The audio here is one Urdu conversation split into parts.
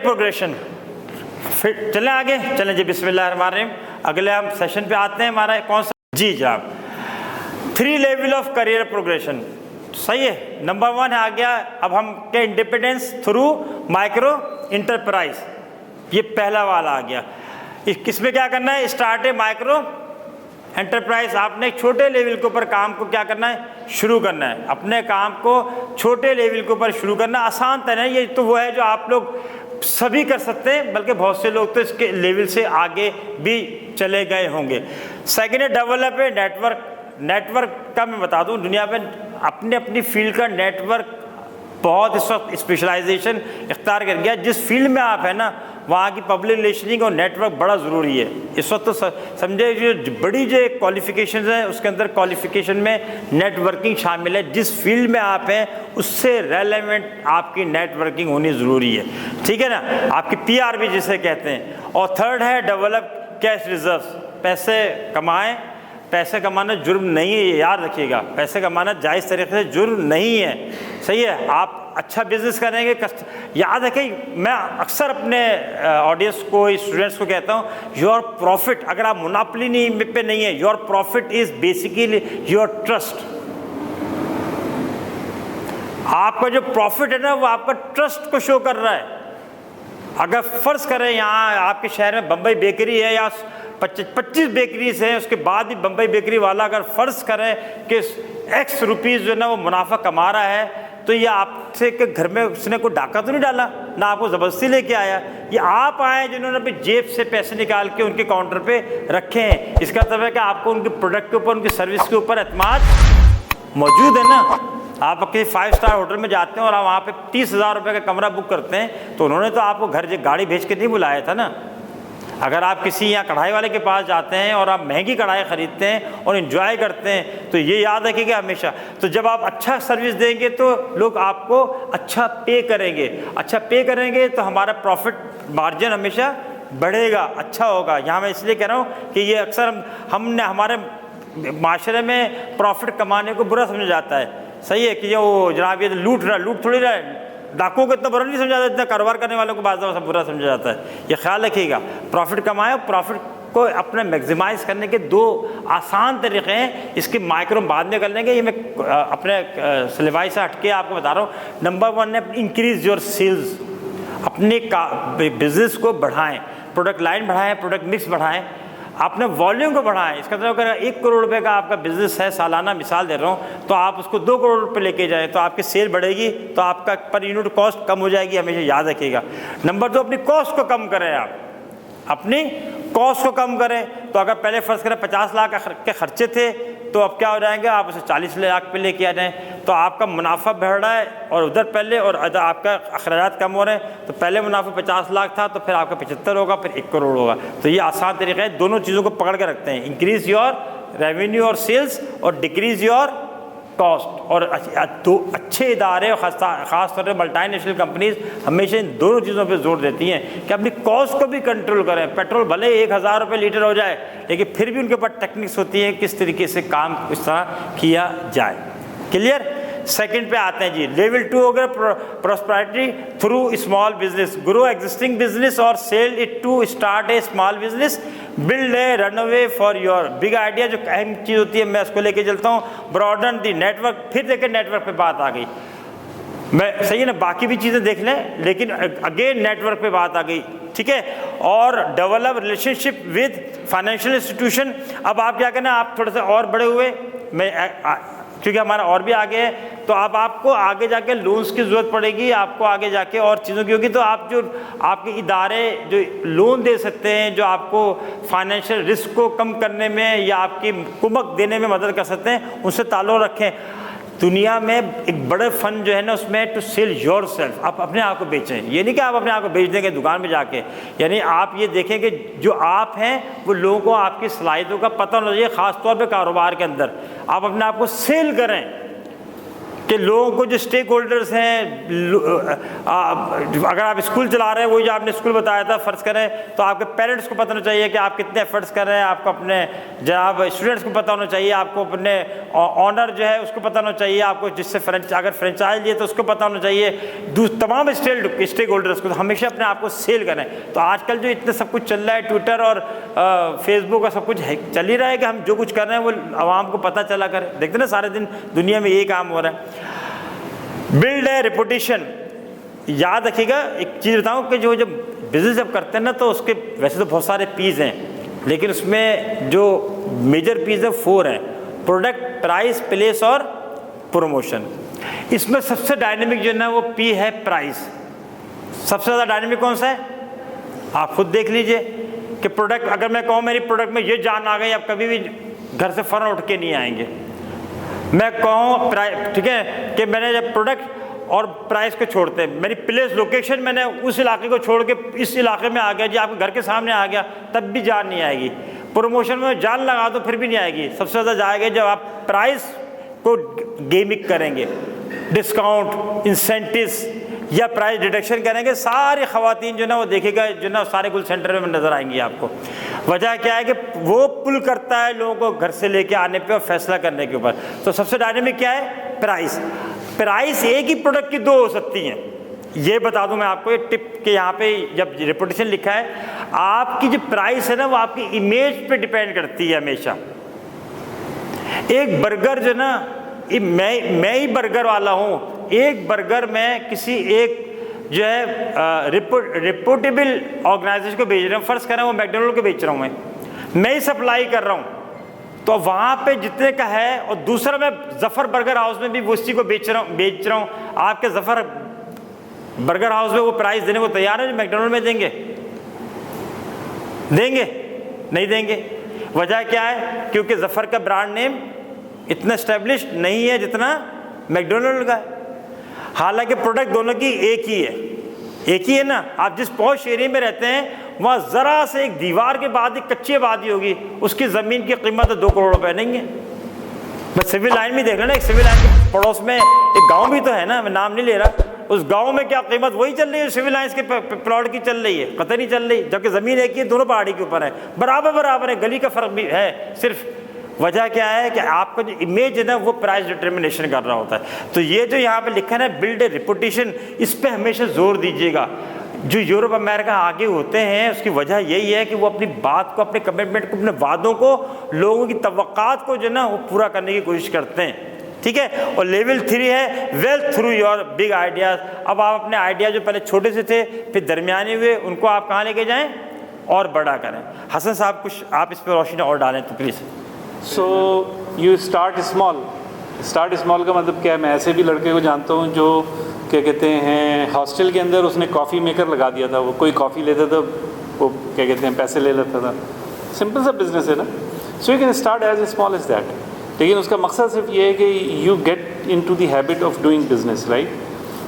پروگریشن. پھر چلیں آگے, چلیں جی بسم اللہ الرحمن الرحیم. اگلے ہم سیشن پہ آتے ہیں. ہمارا کون سا جی جناب 3 لیول آف کریئر پروگریشن. صحیح ہے. نمبر 1 آ گیا اب ہم کہ انڈیپینڈنس تھرو مائکرو انٹرپرائز. یہ پہلا والا آ گیا. اس میں کیا کرنا ہے, اسٹارٹ ہے مائکرو انٹرپرائز. آپ نے ایک چھوٹے لیول کے اوپر کام کو کیا کرنا ہے, شروع کرنا ہے. اپنے کام کو چھوٹے لیول کے اوپر شروع کرنا آسان تر ہے. یہ تو وہ ہے جو آپ لوگ سبھی کر سکتے ہیں, بلکہ بہت سے لوگ تو اس کے لیول سے آگے بھی چلے گئے ہوں گے. سیکنڈ ہے ڈیولپ ہے نیٹورک. نیٹورک کا میں بتا دوں, دنیا میں اپنی فیلڈ کا نیٹورک بہت اس وقت اسپیشلائزیشن اختیار کر گیا. جس فیلڈ میں آپ ہیں نا وہاں کی پبلک ریلیشننگ اور نیٹورک بڑا ضروری ہے اس وقت. تو سمجھے جو بڑی جو کوالیفیکیشنز ہیں اس کے اندر کوالیفیکیشن میں نیٹ ورکنگ شامل ہے. جس فیلڈ میں آپ ہیں اس سے ریلیونٹ آپ کی نیٹ ورکنگ ہونی ضروری ہے. ٹھیک ہے نا, آپ کی پی آر بھی جسے کہتے ہیں. اور تھرڈ ہے ڈیولپ کیش ریزروز. پیسے کمائیں. پیسے کمانا جرم نہیں ہے, یاد رکھیے گا. پیسے کمانا جائز طریقے سے جرم نہیں ہے. صحیح ہے. آپ اچھا بزنس کریں گے. یاد رکھیں, میں اکثر اپنے آڈینس کو اسٹوڈنٹس کو کہتا ہوں, یور پروفٹ, اگر آپ مناپلی پہ نہیں ہے, your profit is basically your trust. آپ کا جو پروفٹ ہے نا وہ آپ کا ٹرسٹ کو شو کر رہا ہے. اگر فرض کریں یہاں آپ کے شہر میں بمبئی بیکری ہے یا 25 بیکریز ہیں, اس کے بعد بھی بمبئی بیکری والا اگر فرض کریں کہ ایکس روپیز جو ہے نا وہ منافع کما رہا ہے, تو یہ آپ سے کہ گھر میں اس نے کوئی ڈاکہ تو نہیں ڈالا, نہ آپ کو زبردستی لے کے آیا. یہ آپ آئے جنہوں نے اپنی جیب سے پیسے نکال کے ان کے کاؤنٹر پہ رکھے ہیں. اس کا مطلب ہے کہ آپ کو ان کے پروڈکٹ کے اوپر, ان کی سروس کے اوپر اعتماد موجود ہے نا. آپ کسی 5 اسٹار ہوٹل میں جاتے ہیں اور آپ وہاں پہ 30,000 روپے کا کمرہ بک کرتے ہیں, تو انہوں نے تو آپ کو گھر گاڑی بھیج کے نہیں بلایا تھا نا. اگر آپ کسی یہاں کڑھائی والے کے پاس جاتے ہیں اور آپ مہنگی کڑھائی خریدتے ہیں اور انجوائے کرتے ہیں, تو یہ یاد رکھیے گا ہمیشہ. تو جب آپ اچھا سروس دیں گے تو لوگ آپ کو اچھا پے کریں گے. اچھا پے کریں گے تو ہمارا پروفٹ مارجن ہمیشہ بڑھے گا, اچھا ہوگا. یہاں میں اس لیے کہہ رہا ہوں کہ یہ اکثر ہم نے ہمارے معاشرے میں پروفٹ کمانے کو برا سمجھا جاتا ہے. صحیح ہے کہ یہ وہ جناب یہ لوٹ رہا, لوٹ تھوڑی رہا ہے. ڈاکوؤں کو اتنا برا نہیں سمجھا جاتا, اتنا کاروبار کرنے والوں کو بعض دفعہ برا سمجھا جاتا ہے. یہ خیال رکھیے گا, پروفٹ کمائے. پروفٹ کو اپنے میگزیمائز کرنے کے 2 آسان طریقے ہیں. اس کی مائکرو بعد میں کر لیں گے, یہ میں اپنے سلیبائی سے ہٹ کے آپ کو بتا رہا ہوں. نمبر 1 ہے انکریز یور سیلز. اپنے بزنس کو بڑھائیں, پروڈکٹ لائن بڑھائیں, پروڈکٹ مکس بڑھائیں, اپنے والیوم کو بڑھائیں. اس کا مطلب اگر 1 کروڑ روپے کا آپ کا بزنس ہے سالانہ, مثال دے رہا ہوں, تو آپ اس کو 2 کروڑ روپے لے کے جائیں تو آپ کی سیل بڑھے گی, تو آپ کا پر یونٹ کاسٹ کم ہو جائے گی. ہمیشہ یاد رکھیے گا. نمبر 2 اپنی کاسٹ کو کم کریں. آپ اپنی کاسٹ کو کم کریں. تو اگر پہلے فرض کریں 50 لاکھ کے خرچے تھے, تو اب کیا ہو جائیں گے, آپ اسے 40 لاکھ پہ لے کے آ جائیں. تو آپ کا منافع بڑھ رہا ہے اور ادھر پہلے, اور آپ کا اخراجات کم ہو رہے ہیں. تو پہلے منافع 50 لاکھ تھا, تو پھر آپ کا 75 ہوگا, پھر 1 کروڑ ہوگا. تو یہ آسان طریقہ ہے. دونوں چیزوں کو پکڑ کے رکھتے ہیں, انکریز یور ریونیو اور سیلز, اور ڈکریز یور کاسٹ. اور اچھے ادارے خاص طور پہ ملٹی نیشنل کمپنیز ہمیشہ ان دونوں چیزوں پہ زور دیتی ہیں کہ اپنی کاسٹ کو بھی کنٹرول کریں. پیٹرول بھلے 1,000 روپے لیٹر ہو جائے, لیکن پھر بھی ان کے پاس ٹیکنکس ہوتی ہیں کس طریقے سے کام اس طرح کیا جائے. کلیئر. سیکنڈ پہ آتے ہیں جی. لیول 2 ہو گیا prosperity through small business. Grow existing business اور sell it to start a small business. Build a runway for your big idea. جو اہم چیز ہوتی ہے میں اس کو لے کے چلتا ہوں. براڈن دی نیٹورک. پھر دیکھیں نیٹورک پہ بات آ گئی. میں صحیح ہے نا, باقی بھی چیزیں دیکھ لیں, لیکن اگین نیٹورک پہ بات آ گئی. ٹھیک ہے. اور develop relation ship with financial institution. اب آپ کیا کرنا, آپ تھوڑے سے اور بڑے ہوئے, میں کیونکہ ہمارا اور بھی آگے ہے, تو اب آپ کو آگے جا کے لونس کی ضرورت پڑے گی, آپ کو آگے جا کے اور چیزوں کی ہوگی. تو آپ کے ادارے جو لون دے سکتے ہیں, جو آپ کو فائنینشیل رسک کو کم کرنے میں یا آپ کی کمک دینے میں مدد کر سکتے ہیں, ان سے تعلق رکھیں. دنیا میں ایک بڑے فن جو ہے نا اس میں ٹو سیل یور سیلف. آپ اپنے آپ کو بیچیں. یہ نہیں کہ آپ اپنے آپ کو بیچ دیں گے دکان میں جا کے, یعنی آپ یہ دیکھیں کہ جو آپ ہیں وہ لوگوں کو آپ کی صلاحیتوں کا پتہ ہونا چاہیے, خاص طور پہ کاروبار کے اندر. آپ اپنے آپ کو سیل کریں. کہ لوگوں کو جو اسٹیک ہولڈرس ہیں، اگر آپ اسکول چلا رہے ہیں، وہی جو آپ نے اسکول بتایا تھا، فرض کریں تو آپ کے پیرنٹس کو پتہ ہونا چاہیے کہ آپ کتنے ایفرٹس کر رہے ہیں، آپ کو اپنے جناب اسٹوڈنٹس کو پتہ ہونا چاہیے، آپ کو اپنے آنر جو ہے اس کو پتہ ہونا چاہیے، آپ کو جس سے اگر فرینچائز لیے تو اس کو پتہ ہونا چاہیے، تمام اسٹیک ہولڈرس کو ہمیشہ اپنے آپ کو سیل کریں۔ تو آج کل جو اتنا سب کچھ چل رہا ہے، ٹویٹر اور فیس بک اور سب کچھ چل ہی رہا ہے کہ ہم جو کچھ کر رہے ہیں وہ عوام کو پتہ چلا کرے۔ دیکھتے نا سارے دن دنیا میں یہی کام ہو رہا ہے۔ بلڈ ہے ریپوٹیشن، یاد رکھیے گا ایک چیز بتاؤں کہ جو جب بزنس جب کرتے ہیں نا تو اس کے ویسے تو بہت سارے پیز ہیں، لیکن اس میں جو میجر پیز ہے 4 ہیں: پروڈکٹ، پرائس، پلیس اور پروموشن۔ اس میں سب سے ڈائنامک جو ہے نا وہ پی ہے پرائس۔ سب سے زیادہ ڈائنامک کون سا ہے؟ آپ خود دیکھ لیجئے کہ پروڈکٹ، اگر میں کہوں میری پروڈکٹ میں یہ جان آ گئی، آپ کبھی بھی گھر سے فوراً اٹھ کے نہیں آئیں گے۔ میں کہوں ٹھیک ہے کہ میں نے جب پروڈکٹ اور پرائس کو چھوڑتے ہیں، میری پلیس لوکیشن میں نے اس علاقے کو چھوڑ کے اس علاقے میں آ گیا جی، آپ کے گھر کے سامنے آ گیا، تب بھی جان نہیں آئے گی۔ پروموشن میں جان لگا دو پھر بھی نہیں آئے گی۔ سب سے زیادہ جائے گا جب آپ پرائس کو گیمک کریں گے، ڈسکاؤنٹ، انسینٹیوز یا پرائز ڈیڈکشن کریں گے، ساری خواتین جو نا وہ دیکھے گا جو نا سارے گل سینٹر میں نظر آئیں گی آپ کو۔ وجہ کیا ہے کہ وہ پل کرتا ہے لوگوں کو گھر سے لے کے آنے پہ اور فیصلہ کرنے کے اوپر۔ تو سب سے ڈائنامک کیا ہے؟ پرائس۔ پرائس ایک ہی پروڈکٹ کی 2 ہو سکتی ہیں، یہ بتا دوں میں آپ کو یہ ٹپ کہ یہاں پہ جب ریپوٹیشن لکھا ہے، آپ کی جو پرائس ہے نا وہ آپ کی امیج پہ ڈیپینڈ کرتی ہے ہمیشہ۔ ایک برگر جو نا، میں ہی برگر والا ہوں، ایک برگر میں کسی ایک جو ہے ریپوٹیبل آرگنائزیشن کو بیچ رہا ہوں، فرض کریں وہ میک ڈونلڈ کو بیچ رہا ہوں، میں ہی سپلائی کر رہا ہوں، تو وہاں پہ جتنے کا ہے، اور دوسرا میں ظفر برگر ہاؤس میں بھی اسی کو بیچ رہا ہوں، آپ کے ظفر برگر ہاؤس میں وہ پرائز دینے کو تیار ہے جو میک ڈونلڈ میں دیں گے؟ نہیں دیں گے۔ وجہ کیا ہے؟ کیونکہ ظفر کا برانڈ نیم اتنا اسٹیبلشڈ نہیں ہے جتنا میک ڈونلڈ کا ہے، حالانکہ پروڈکٹ دونوں کی ایک ہی ہے نا۔ آپ جس پوش ایریا میں رہتے ہیں وہاں ذرا سے ایک دیوار کے بعد ایک کچی آبادی ہوگی، اس کی زمین کی قیمت 2 کروڑ روپے نہیں ہے۔ بس سول لائن میں دیکھ لینا، ایک سول لائن کے پڑوس میں ایک گاؤں بھی تو ہے نا، میں نام نہیں لے رہا، اس گاؤں میں کیا قیمت وہی چل رہی ہے سول لائنس کے پلاٹ کی چل رہی ہے؟ قطعی نہیں چل رہی، جبکہ زمین ایک ہی ہے، دونوں پہاڑی کے اوپر ہے، برابر ہے، گلی کا فرق بھی ہے صرف۔ وجہ کیا ہے کہ آپ کا جو امیج ہے نا وہ پرائز ڈٹرمنیشن کر رہا ہوتا ہے۔ تو یہ جو یہاں پہ لکھا ہے نا بلڈ اے ریپوٹیشن، اس پہ ہمیشہ زور دیجیے گا۔ جو یورپ امریکہ آگے ہوتے ہیں اس کی وجہ یہی ہے کہ وہ اپنی بات کو، اپنے کمٹمنٹ کو، اپنے وعدوں کو، لوگوں کی توقعات کو جو نا وہ پورا کرنے کی کوشش کرتے ہیں، ٹھیک ہے۔ اور لیول 3 ہے wealth through your big ideas. اب آپ اپنے آئیڈیا جو پہلے چھوٹے سے تھے پھر درمیانے ہوئے، ان کو آپ کہاں لے کے جائیں اور بڑا کریں۔ حسن صاحب کچھ آپ اس پہ روشنی اور ڈالیں تو please. So you start small. Start small کا مطلب کیا ہے؟ میں ایسے بھی لڑکے کو جانتا ہوں جو کیا کہتے ہیں ہاسٹل کے اندر اس نے کافی میکر لگا دیا تھا، وہ کوئی کافی لیتا تھا وہ کیا کہتے ہیں پیسے لے لیتا تھا، سمپل سا بزنس ہے نا۔ So you can start as small as that, لیکن اس کا مقصد صرف یہ ہے کہ you get into the habit of doing business, right,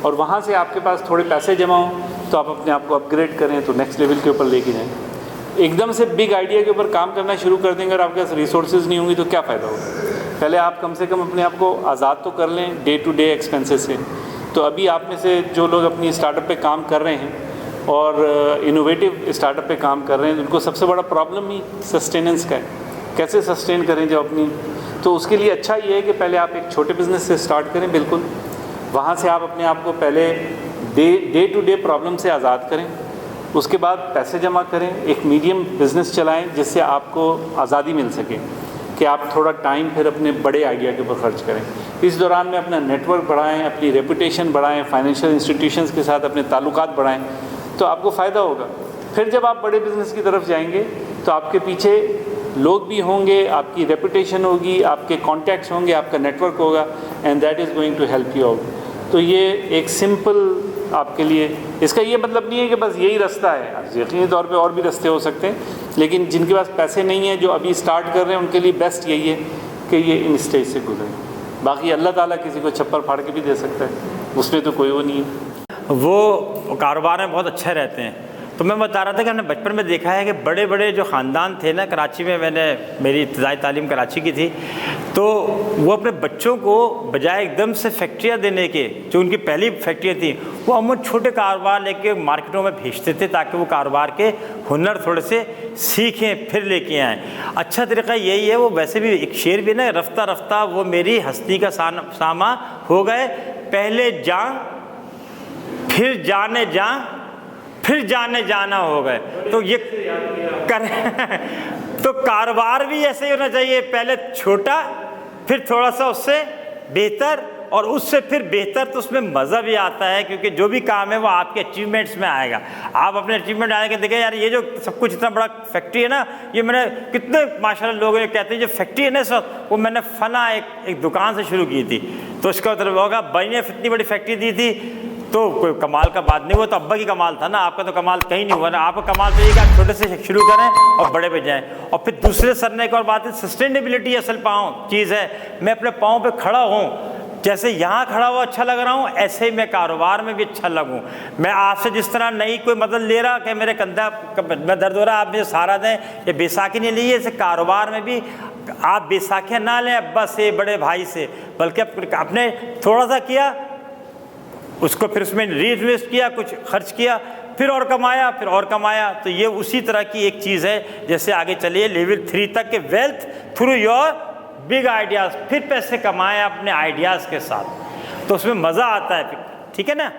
اور وہاں سے آپ کے پاس تھوڑے پیسے جمع ہوں تو آپ اپنے آپ کو اپ گریڈ کریں تو نیکسٹ لیول کے اوپر لے کے جائیں۔ ایک دم سے بگ آئیڈیا کے اوپر کام کرنا شروع کر دیں گے اور آپ کے پاس ریسورسز نہیں ہوں گی تو کیا فائدہ ہوگا؟ پہلے آپ کم سے کم اپنے آپ کو آزاد تو کر لیں ڈے ٹو ڈے ایکسپینسز سے۔ تو ابھی آپ میں سے جو لوگ اپنی اسٹارٹ اپ پہ کام کر رہے ہیں اور انوویٹیو اسٹارٹ اپ پہ کام کر رہے ہیں، ان کو سب سے بڑا پرابلم ہی سسٹیننس کا ہے، کیسے سسٹین کریں جو اپنی۔ تو اس کے لیے اچھا یہ ہے کہ پہلے آپ ایک چھوٹے بزنس سے اسٹارٹ کریں، بالکل وہاں سے آپ اپنے آپ کو پہلے ڈے ٹو ڈے پرابلم سے آزاد کریں، اس کے بعد پیسے جمع کریں، ایک میڈیم بزنس چلائیں جس سے آپ کو آزادی مل سکے کہ آپ تھوڑا ٹائم پھر اپنے بڑے آئیڈیا کے اوپر خرچ کریں۔ اس دوران میں اپنا نیٹ ورک بڑھائیں، اپنی ریپوٹیشن بڑھائیں، فائنینشیل انسٹیٹیوشنس کے ساتھ اپنے تعلقات بڑھائیں، تو آپ کو فائدہ ہوگا۔ پھر جب آپ بڑے بزنس کی طرف جائیں گے تو آپ کے پیچھے لوگ بھی ہوں گے، آپ کی ریپوٹیشن ہوگی، آپ کے کانٹیکٹس ہوں گے، آپ کا نیٹ ورک ہوگا، and that is going to help you out. تو یہ ایک سمپل آپ کے لیے، اس کا یہ مطلب نہیں ہے کہ بس یہی رستہ ہے، یقینی طور پہ اور بھی رستے ہو سکتے ہیں، لیکن جن کے پاس پیسے نہیں ہیں، جو ابھی اسٹارٹ کر رہے ہیں، ان کے لیے بیسٹ یہی ہے کہ یہ ان اسٹیج سے گزریں۔ باقی اللہ تعالیٰ کسی کو چھپر پھاڑ کے بھی دے سکتا ہے، اس میں تو کوئی وہ نہیں ہے۔ وہ کاروبار میں بہت اچھے رہتے ہیں، تو میں بتا رہا تھا کہ ہم نے بچپن میں دیکھا ہے کہ بڑے بڑے جو خاندان تھے نا، کراچی میں نے میری ابتدائی تعلیم کراچی کی تھی، تو وہ اپنے بچوں کو بجائے ایک دم سے فیکٹریاں دینے کے، جو ان کی پہلی فیکٹریاں تھیں، وہ عموماً چھوٹے کاروبار لے کے مارکیٹوں میں بھیجتے تھے تاکہ وہ کاروبار کے ہنر تھوڑے سے سیکھیں پھر لے کے آئیں۔ اچھا طریقہ یہی ہے، وہ ویسے بھی ایک شعر بھی نا، رفتہ رفتہ وہ میری ہستی کا ساماں ہو گئے، پہلے جاں پھر جانے جاں پھر جانے جانا ہو گئے۔ تو یہ تو کاروبار بھی ایسے ہی ہونا چاہیے، پہلے چھوٹا پھر تھوڑا سا اس سے بہتر اور اس سے پھر بہتر، تو اس میں مزہ بھی آتا ہے، کیونکہ جو بھی کام ہے وہ آپ کے اچیومنٹس میں آئے گا۔ آپ اپنے اچیومنٹ آئے گا، دیکھیں یار یہ جو سب کچھ اتنا بڑا فیکٹری ہے نا، یہ میں نے کتنے ماشاءاللہ لوگ کہتے ہیں جو فیکٹری ہے نا اس وقت، وہ میں نے فلاں ایک دکان سے شروع کی تھی، تو اس کا مطلب ہوگا بھائی نے اتنی بڑی فیکٹری دی تھی، تو کوئی کمال کا بات نہیں، وہ تو ابا کی کمال تھا نا، آپ کا تو کمال کہیں نہیں ہوا نا۔ آپ کا کمال تو یہ کہ آپ چھوٹے سے شروع کریں اور بڑے پہ جائیں۔ اور پھر دوسرے سر نے ایک اور بات ہے، سسٹینیبلٹی اصل چیز ہے، میں اپنے پاؤں پہ کھڑا ہوں، جیسے یہاں کھڑا ہوا اچھا لگ رہا ہوں، ایسے ہی میں کاروبار میں بھی اچھا لگوں۔ میں آپ سے جس طرح نہیں کوئی مدد لے رہا کہ میرے کندھا میں درد ہو رہا ہے آپ مجھے سہارا دیں، یہ بیساکھی نہیں لی ہے، اسے کاروبار میں بھی آپ بیساکھیاں نہ لیں ابا سے، بڑے بھائی سے، بلکہ اپنے تھوڑا سا کیا، اس کو پھر اس میں ری انویسٹ کیا، کچھ خرچ کیا، پھر اور کمایا، پھر اور کمایا۔ تو یہ اسی طرح کی ایک چیز ہے، جیسے آگے چلیے لیول 3 تک کہ wealth through your big ideas, پھر پیسے کمائیں اپنے آئیڈیاز کے ساتھ، تو اس میں مزہ آتا ہے پھر، ٹھیک ہے نا۔